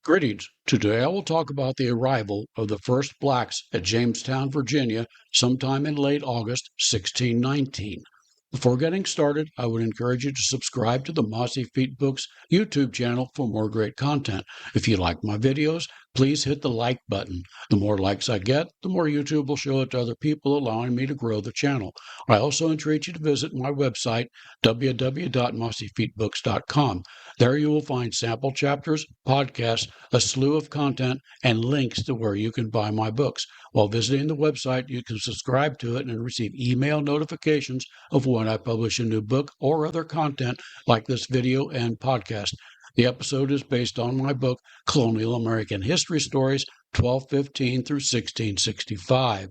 Greetings. Today I will talk about the arrival of the first blacks at Jamestown, Virginia, sometime in late August 1619. Before getting started, I would encourage you to subscribe to the Mossy Feet Books YouTube channel for more great content. If you like my videos, please hit the like button. The more likes I get, the more YouTube will show it to other people, allowing me to grow the channel. I also entreat you to visit my website, www.mossyfeetbooks.com. There you will find sample chapters, podcasts, a slew of content, and links to where you can buy my books. While visiting the website, you can subscribe to it and receive email notifications of when I publish a new book or other content like this video and podcast. The episode is based on my book, Colonial American History Stories, 1215 through 1665.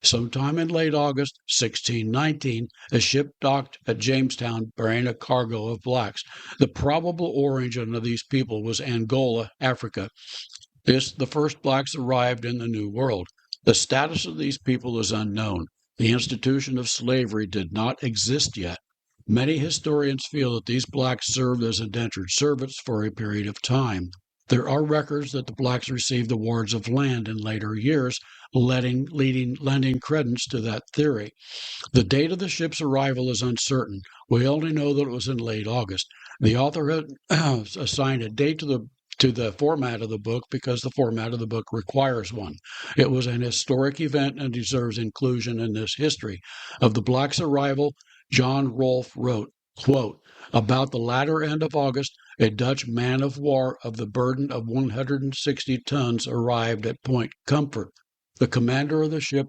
Sometime in late August 1619, a ship docked at Jamestown bearing a cargo of blacks. The probable origin of these people was Angola, Africa. The first blacks arrived in the New World. The status of these people is unknown. The institution of slavery did not exist yet. Many historians feel that these blacks served as indentured servants for a period of time. There are records that the blacks received awards of land in later years, lending credence to that theory. The date of the ship's arrival is uncertain. We only know that it was in late August. The author had assigned a date to the format of the book because the format of the book requires one. It was an historic event and deserves inclusion in this history. Of the blacks' arrival, John Rolfe wrote, quote, "About the latter end of August, a Dutch man-of-war of the burden of 160 tons arrived at Point Comfort. The commander of the ship,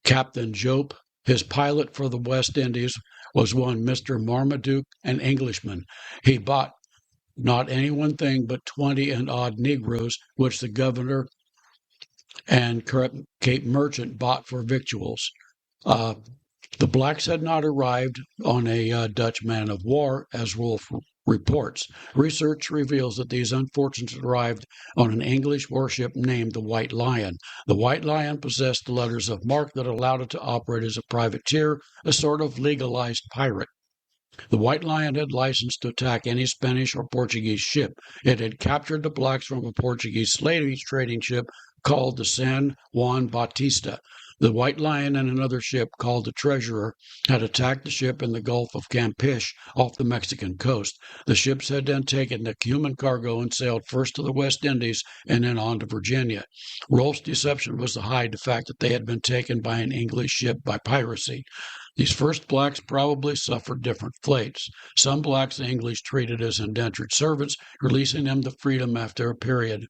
Captain Jope, his pilot for the West Indies, was one Mr. Marmaduke, an Englishman. He bought not any one thing but 20 and odd Negroes, which the governor and Cape merchant bought for victuals." The blacks had not arrived on a Dutch man-of-war, as Rolfe reports. Research reveals that these unfortunates arrived on an English warship named the White Lion. The White Lion possessed the letters of marque that allowed it to operate as a privateer, a sort of legalized pirate. The White Lion had license to attack any Spanish or Portuguese ship. It had captured the blacks from a Portuguese slave trading ship called the San Juan Bautista. The White Lion and another ship called the Treasurer had attacked the ship in the Gulf of Campeche off the Mexican coast. The ships had then taken the human cargo and sailed first to the West Indies and then on to Virginia. Rolfe's deception was to hide the fact that they had been taken by an English ship by piracy. These first blacks probably suffered different fates. Some blacks the English treated as indentured servants, releasing them to freedom after a period.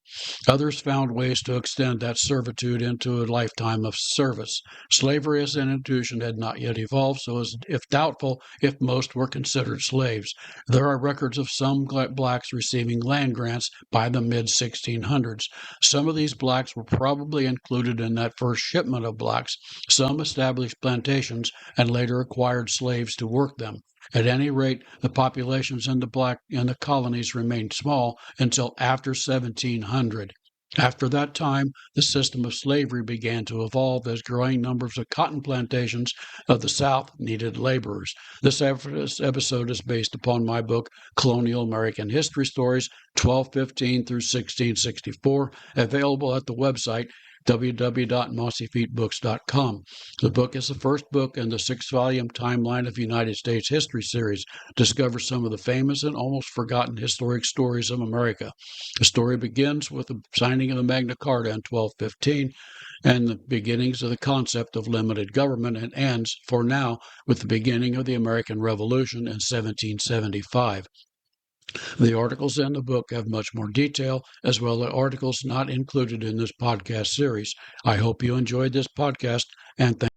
Others found ways to extend that servitude into a lifetime of service. Slavery as an institution had not yet evolved, so as if doubtful if most were considered slaves. There are records of some blacks receiving land grants by the mid-1600s. Some of these blacks were probably included in that first shipment of blacks. Some established plantations and later acquired slaves to work them. At any rate, the populations in the colonies remained small until after 1700. After that time, the system of slavery began to evolve as growing numbers of cotton plantations of the South needed laborers. This episode is based upon my book, Colonial American History Stories, 1215 through 1664, available at the website www.mossyfeetbooks.com. The book is the first book in the 6-volume Timeline of United States History series. Discover some of the famous and almost forgotten historic stories of America. The story begins with the signing of the Magna Carta in 1215 and the beginnings of the concept of limited government, and ends, for now, with the beginning of the American Revolution in 1775. The articles in the book have much more detail, as well as articles not included in this podcast series. I hope you enjoyed this podcast, and thank